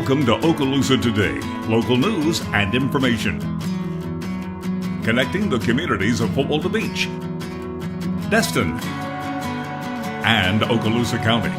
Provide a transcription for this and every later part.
Welcome to Okaloosa Today, local news and information. Connecting the communities of Footwall Beach, Destin, and Okaloosa County.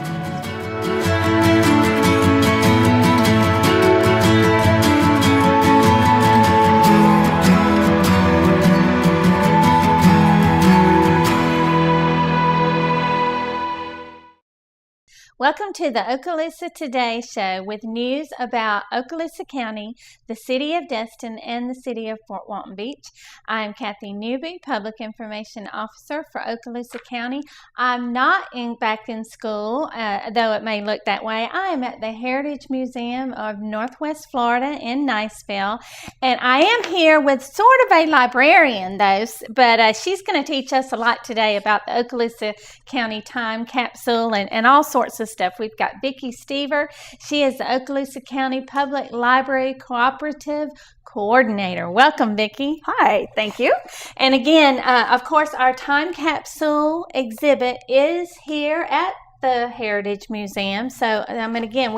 Welcome to the Okaloosa Today show with news about Okaloosa County, the City of Destin, and the City of Fort Walton Beach. I'm Kathy Newby, Public Information Officer for Okaloosa County. I'm not back in school, though it may look that way. I am at the Heritage Museum of Northwest Florida in Niceville, and I am here with sort of a librarian, though, but she's going to teach us a lot today about the Okaloosa County Time Capsule and all sorts of stuff. We've got Vicki Stever. She is the Okaloosa County Public Library Cooperative Coordinator. Welcome, Vicki. Hi, thank you. And again, of course, our time capsule exhibit is here at the Heritage Museum. So, again,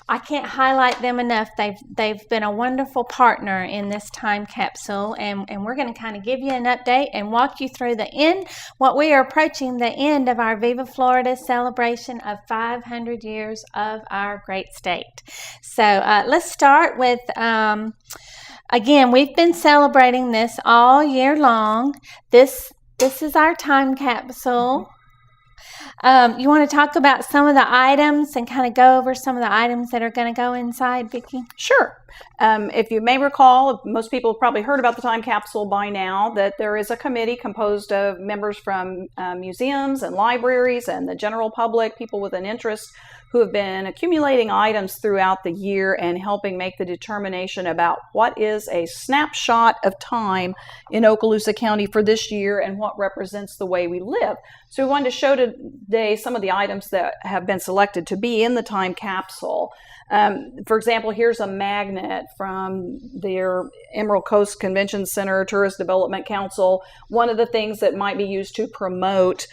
I can't highlight them enough. They've been a wonderful partner in this time capsule, and we're going to kind of give you an update and walk you through the end, what we are approaching the end of our VIVA Florida celebration of 500 years of our great state. So let's start with, again, we've been celebrating this all year long. This is our time capsule. You want to talk about some of the items and kind of go over some of the items that are going to go inside, Vicki? Sure. If you may recall, most people have probably heard about the time capsule by now, that there is a committee composed of members from museums and libraries and the general public, people with an interest who have been accumulating items throughout the year and helping make the determination about what is a snapshot of time in Okaloosa County for this year and what represents the way we live. So we wanted to show today some of the items that have been selected to be in the time capsule. For example, here's a magnet from their Emerald Coast Convention Center Tourist Development Council, one of the things that might be used to promote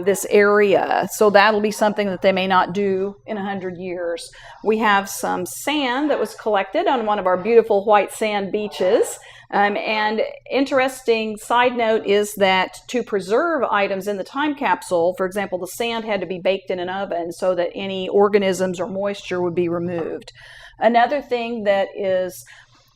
this area. So that'll be something that they may not do in 100 years. We have some sand that was collected on one of our beautiful white sand beaches. And interesting side note is that to preserve items in the time capsule, for example, the sand had to be baked in an oven so that any organisms or moisture would be removed. Another thing that is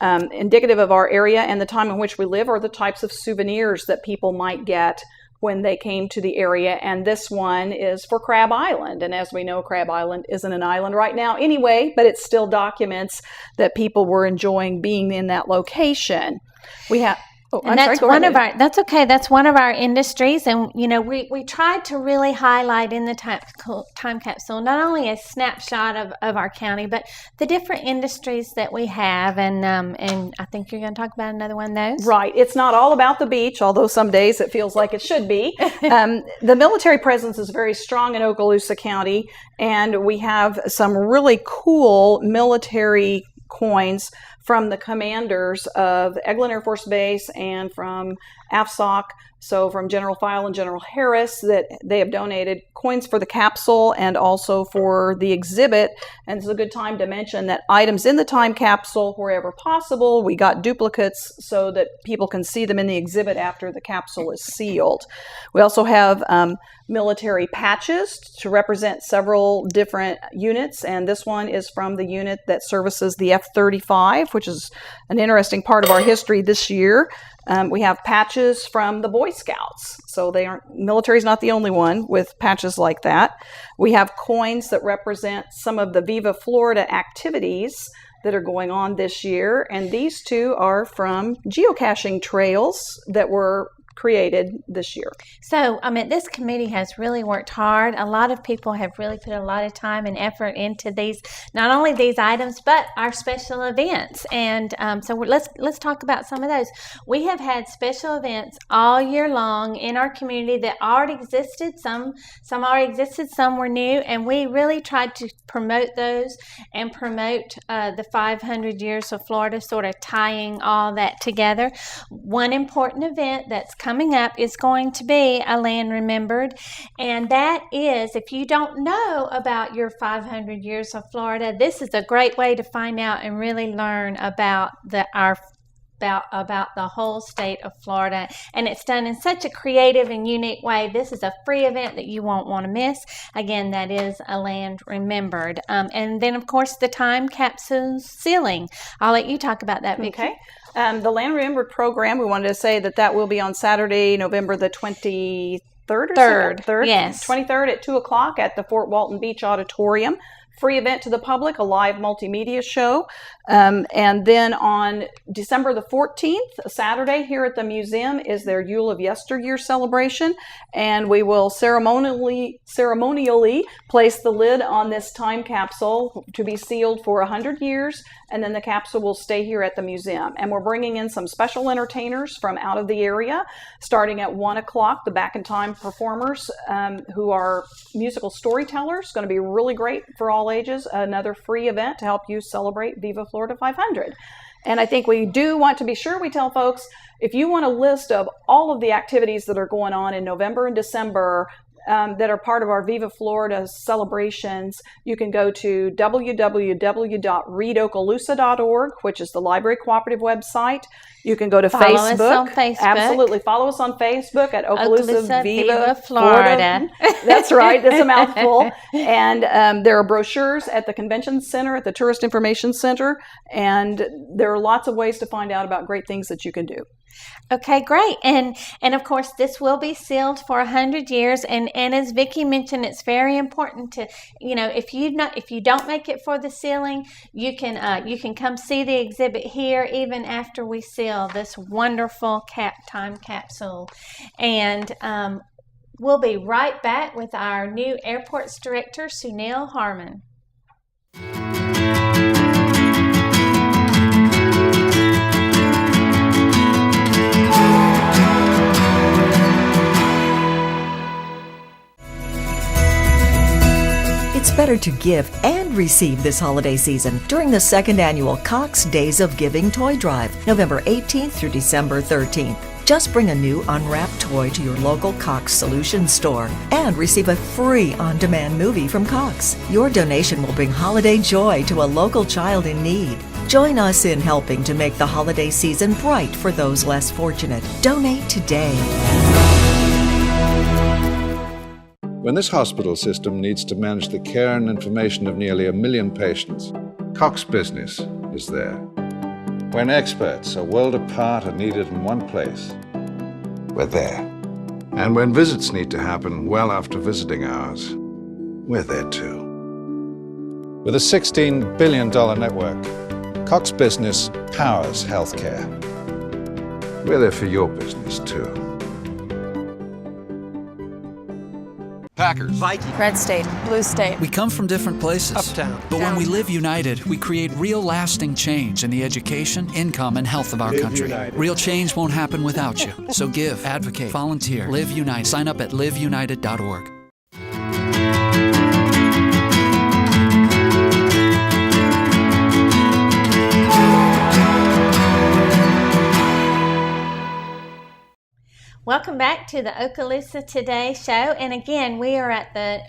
indicative of our area and the time in which we live are the types of souvenirs that people might get when they came to the area, and this one is for Crab Island. And as we know, Crab Island isn't an island right now anyway, but it still documents that people were enjoying being in that location. We have that's one of our industries, and we tried to really highlight in the time capsule not only a snapshot of our county, but the different industries that we have, and I think you're going to talk about another one of those. Right. It's not all about the beach, although some days it feels like it should be. The military presence is very strong in Okaloosa County, and we have some really cool military coins from the commanders of Eglin Air Force Base and from AFSOC, so from General File and General Harris, that they have donated coins for the capsule and also for the exhibit. And it's a good time to mention that items in the time capsule, wherever possible, we got duplicates so that people can see them in the exhibit after the capsule is sealed. We also have military patches to represent several different units, and this one is from the unit that services the F-35, which is an interesting part of our history this year. We have patches from the Boy Scouts, so military is not the only one with patches like that. We have coins that represent some of the VIVA Florida activities that are going on this year, and these two are from geocaching trails that were created this year. So, this committee has really worked hard. A lot of people have really put a lot of time and effort into these, not only these items, but our special events. And so let's talk about some of those. We have had special events all year long in our community that already existed. Some already existed, some were new, and we really tried to promote those and promote the 500 years of Florida, sort of tying all that together. One important event that's coming up is going to be a land remembered, and that is, if you don't know about your 500 years of Florida, this is a great way to find out and really learn about the whole state of Florida, and it's done in such a creative and unique way. This is a free event that you won't want to miss. Again, that is a land remembered. And then, of course, the time capsule sealing. I'll let you talk about that, Vicki. Okay. The Land Remembered program, we wanted to say that will be on Saturday, November the 23rd or 3rd? Yes. 23rd at 2 o'clock at the Fort Walton Beach Auditorium. Free event to the public, a live multimedia show. And then on December the 14th, Saturday, here at the museum is their Yule of Yesteryear celebration. And we will ceremonially place the lid on this time capsule to be sealed for 100 years. And then the capsule will stay here at the museum. And we're bringing in some special entertainers from out of the area. Starting at 1 o'clock, the Back in Time performers who are musical storytellers. Going to be really great for all ages. Another free event to help you celebrate Viva Florida 500. And I think we do want to be sure we tell folks, if you want a list of all of the activities that are going on in November and December that are part of our Viva Florida celebrations, you can go to www.readokaloosa.org, which is the library cooperative website. You can go to Follow Facebook. us on Facebook. Absolutely. Follow us on Facebook at Okaloosa Viva Florida. That's right. That's a mouthful. And there are brochures at the Convention Center, at the Tourist Information Center, and there are lots of ways to find out about great things that you can do. Okay, great. And of course, this will be sealed for 100 years. And as Vicki mentioned, it's very important to, if you don't make it for the sealing, you can come see the exhibit here even after we seal this wonderful time capsule. And we'll be right back with our new airports director, Sunil Harman. It's better to give and receive this holiday season during the second annual Cox Days of Giving Toy Drive, November 18th through December 13th. Just bring a new unwrapped toy to your local Cox Solutions store and receive a free on-demand movie from Cox. Your donation will bring holiday joy to a local child in need. Join us in helping to make the holiday season bright for those less fortunate. Donate today. When this hospital system needs to manage the care and information of nearly 1 million patients, Cox Business is there. When experts a world apart are needed in one place, we're there. And when visits need to happen well after visiting hours, we're there too. With a $16 billion network, Cox Business powers healthcare. We're there for your business too. Packers, Vikings, Red State, Blue State. We come from different places. Uptown. But when we live united, we create real lasting change in the education, income, and health of our country. United. Real change won't happen without you. So give, advocate, volunteer, live united. Sign up at liveunited.org. Welcome back to the Okaloosa Today show. And again, we are at the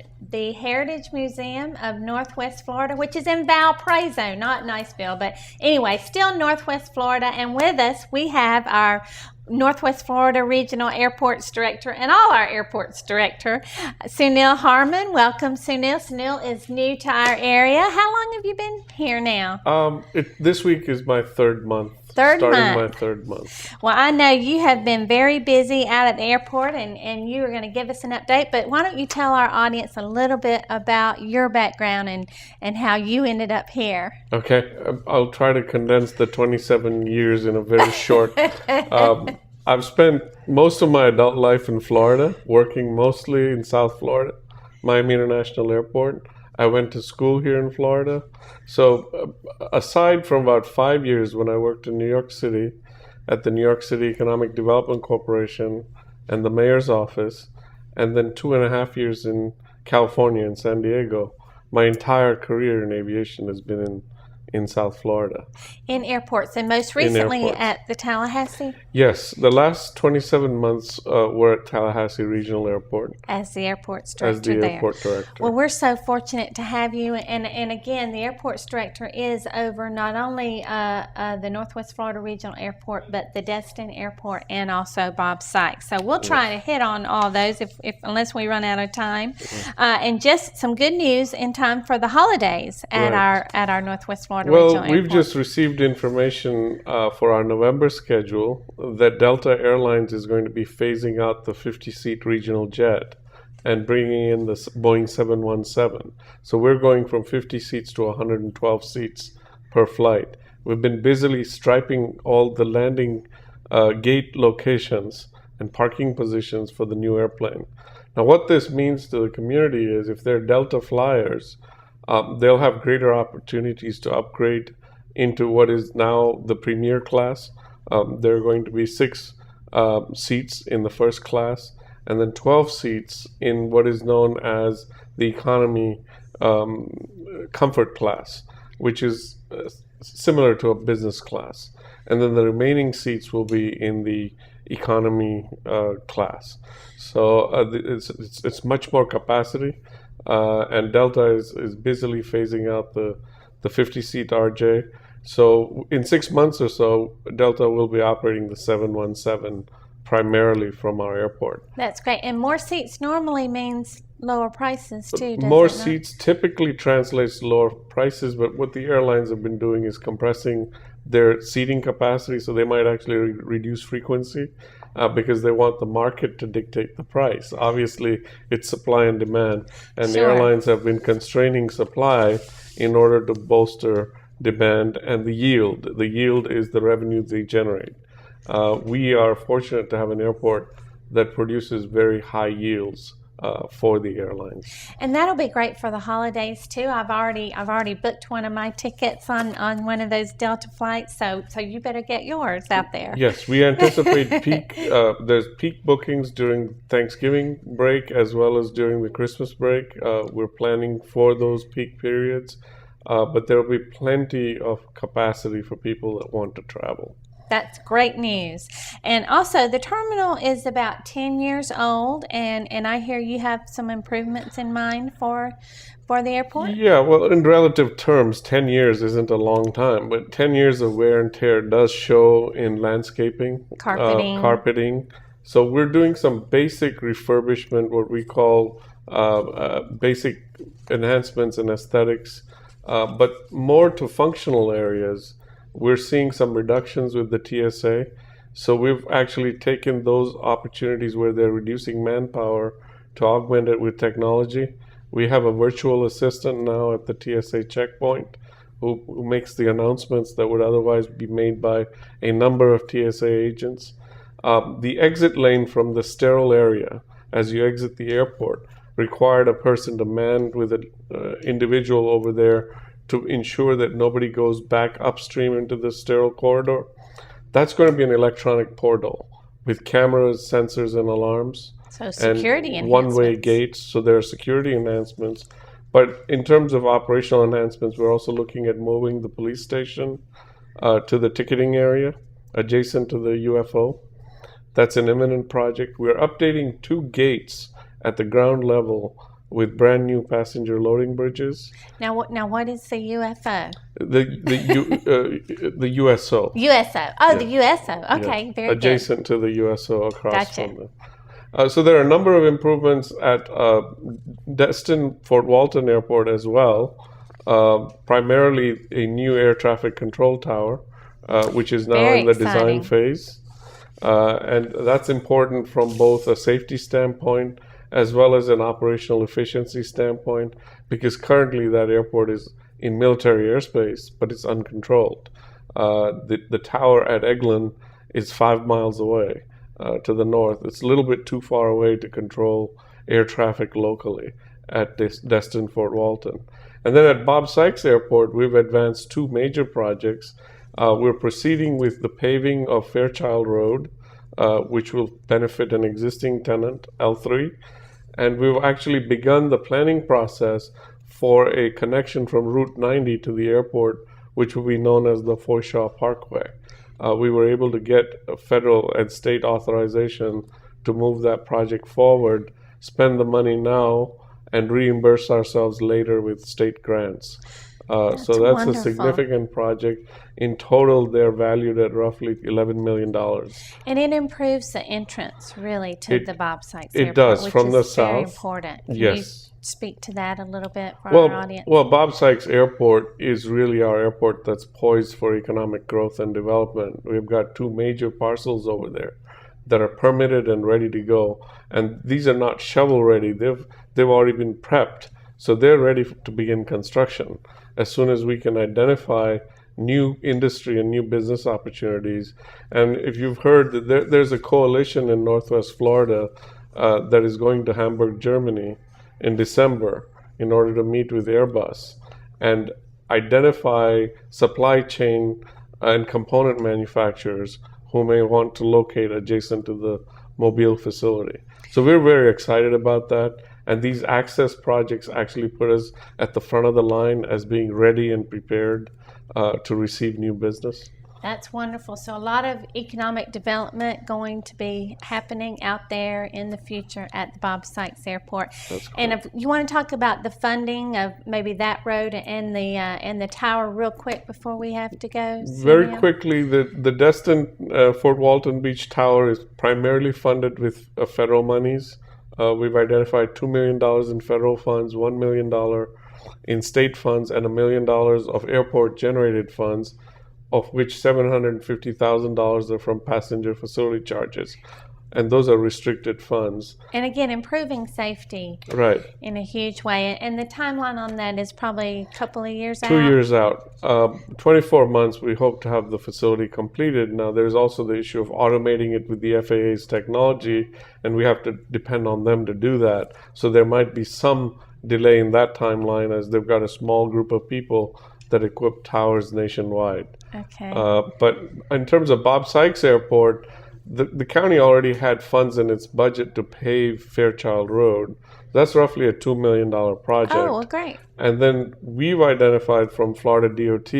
Heritage Museum of Northwest Florida, which is in Valparaiso, not Niceville, but anyway, still Northwest Florida. And with us, we have our Northwest Florida Regional Airports Director and all our airports director, Sunil Harman. Welcome, Sunil. Sunil is new to our area. How long have you been here now? This week is my third month. My third month. Well, I know you have been very busy out at the airport, and you are going to give us an update, but why don't you tell our audience a little bit about your background and how you ended up here? Okay, I'll try to condense the 27 years in a very short. I've spent most of my adult life in Florida, working mostly in South Florida, Miami International Airport. I went to school here in Florida. So aside from about 5 years when I worked in New York City at the New York City Economic Development Corporation and the mayor's office, and then 2.5 years in California in San Diego, my entire career in aviation has been in South Florida. In airports, and most recently airports. at the Tallahassee Yes, the last 27 months were at Tallahassee Regional Airport as the airports as director the there. airport director. Well, we're so fortunate to have you, and again, the airports director is over not only the Northwest Florida Regional Airport, but the Destin Airport and also Bob Sykes. So we'll try to hit on all those if unless we run out of time. And just some good news in time for the holidays at our Northwest Florida Regional Airport. Well, we've just received information for our November schedule that Delta Airlines is going to be phasing out the 50-seat regional jet and bringing in the Boeing 717. So we're going from 50 seats to 112 seats per flight. We've been busily striping all the landing gate locations and parking positions for the new airplane. Now, what this means to the community is if they're Delta flyers, they'll have greater opportunities to upgrade into what is now the premier class. There are going to be 6 seats in the first class, and then 12 seats in what is known as the economy comfort class, which is similar to a business class. And then the remaining seats will be in the economy class. So it's much more capacity, and Delta is busily phasing out the 50-seat RJ. So in 6 months or so, Delta will be operating the 717 primarily from our airport. That's great. And more seats normally means lower prices too, does More it not? seats typically translates to lower prices, but what the airlines have been doing is compressing their seating capacity, so they might actually reduce frequency because they want the market to dictate the price. Obviously, it's supply and demand, and the Sure. airlines have been constraining supply in order to bolster demand and the yield. The yield is the revenue they generate. We are fortunate to have an airport that produces very high yields for the airlines. And that'll be great for the holidays too. I've already booked one of my tickets on one of those Delta flights, so you better get yours out there. Yes, we anticipate peak. There's peak bookings during Thanksgiving break as well as during the Christmas break. We're planning for those peak periods, but there will be plenty of capacity for people that want to travel. That's great news. And also, the terminal is about 10 years old, and I hear you have some improvements in mind for the airport? Yeah, well, in relative terms, 10 years isn't a long time, but 10 years of wear and tear does show in landscaping, carpeting. So we're doing some basic refurbishment, what we call basic enhancements in aesthetics, but more to functional areas. We're seeing some reductions with the TSA. So we've actually taken those opportunities where they're reducing manpower to augment it with technology. We have a virtual assistant now at the TSA checkpoint who makes the announcements that would otherwise be made by a number of TSA agents. The exit lane from the sterile area as you exit the airport required a person to man with an individual over there to ensure that nobody goes back upstream into the sterile corridor. That's going to be an electronic portal with cameras, sensors, and alarms. So security and enhancements. one-way gates, so there are security enhancements. But in terms of operational enhancements, we're also looking at moving the police station to the ticketing area adjacent to the UFO. That's an imminent project. We're updating 2 gates at the ground level with brand new passenger loading bridges. Now what is the UFO? The USO. USO. Oh, the USO. Okay, very good. Adjacent to the USO across Gotcha. from them. So there are a number of improvements at Destin Fort Walton Airport as well. Primarily a new air traffic control tower, which is now Very in the exciting. design phase. And that's important from both a safety standpoint as well as an operational efficiency standpoint, because currently that airport is in military airspace, but it's uncontrolled. The tower at Eglin is 5 miles away to the north. It's a little bit too far away to control air traffic locally at Destin Fort Walton. And then at Bob Sykes Airport, we've advanced 2 major projects. We're proceeding with the paving of Fairchild Road, which will benefit an existing tenant, L3. And we've actually begun the planning process for a connection from Route 90 to the airport which will be known as the Forshaw Parkway. We were able to get federal and state authorization to move that project forward, spend the money now, and reimburse ourselves later with state grants. So that's wonderful. a significant project. In total, they're valued at roughly $11 million. And it improves the entrance, really, to the Bob Sykes Airport. It does, which from the is very south. important. Can Yes. you speak to that a little bit for our audience? Well, Bob Sykes Airport is really our airport that's poised for economic growth and development. We've got 2 major parcels over there that are permitted and ready to go. And these are not shovel ready. They've already been prepped. So they're ready to begin construction. As soon as we can identify new industry and new business opportunities. And if you've heard that there's a coalition in Northwest Florida that is going to Hamburg, Germany in December in order to meet with Airbus and identify supply chain and component manufacturers who may want to locate adjacent to the Mobile facility. So we're very excited about that. And these access projects actually put us at the front of the line as being ready and prepared to receive new business. That's wonderful. So a lot of economic development going to be happening out there in the future at the Bob Sykes Airport. That's cool. And if you want to talk about the funding of maybe that road and the tower real quick before we have to go. Very Sunil? quickly, the Destin Fort Walton Beach Tower is primarily funded with federal monies. We've identified $2 million in federal funds, $1 million in state funds, and $1 million of airport-generated funds, of which $750,000 are from passenger facility charges. And those are restricted funds. And again, improving safety Right. in a huge way. And the timeline on that is probably a couple of years out. 2 years out. 24 months, we hope to have the facility completed. Now, there's also the issue of automating it with the FAA's technology, and we have to depend on them to do that. So there might be some delay in that timeline as they've got a small group of people that equip towers nationwide. Okay. But in terms of Bob Sykes Airport, the county already had funds in its budget to pave Fairchild Road. That's roughly a $2 million project. Oh, well, great. And then we've identified from Florida DOT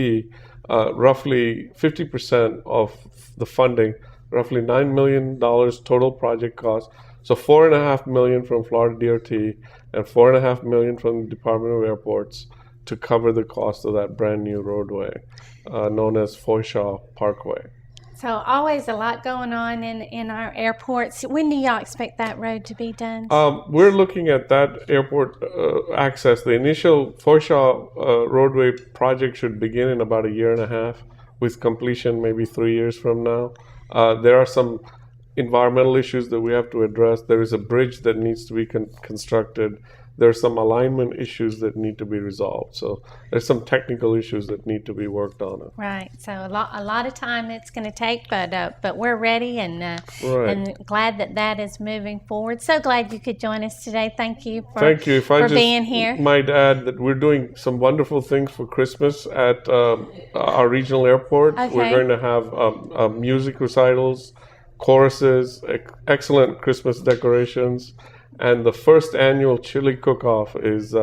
roughly 50% of the funding, roughly $9 million total project cost. So $4.5 million from Florida DOT and $4.5 million from the Department of Airports to cover the cost of that brand new roadway known as Forshaw Parkway. So always a lot going on in our airports. When do y'all expect that road to be done? We're looking at that airport access. The initial Forshaw roadway project should begin in about 1.5 years, with completion maybe 3 years from now. There are some environmental issues that we have to address. There is a bridge that needs to be constructed. There are some alignment issues that need to be resolved. So there's some technical issues that need to be worked on. Right. So a lot of time it's going to take, but we're ready and glad that is moving forward. So glad you could join us today. Thank you for being here. Might add that we're doing some wonderful things for Christmas at our regional airport. Okay. We're going to have music recitals, choruses, excellent Christmas decorations. And the first annual chili cook-off is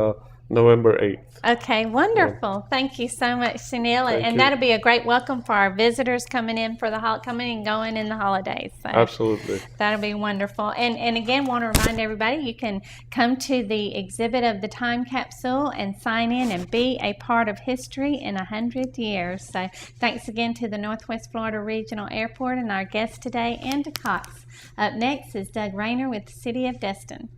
November 8th. Okay, wonderful. Yeah. Thank you so much, Sunil. And that'll be a great welcome for our visitors coming in for coming and going in the holidays. So absolutely. That'll be wonderful. And again, want to remind everybody, you can come to the exhibit of the time capsule and sign in and be a part of history in 100 years. So thanks again to the Northwest Florida Regional Airport and our guest today, and to Cox. Up next is Doug Rayner with the City of Destin.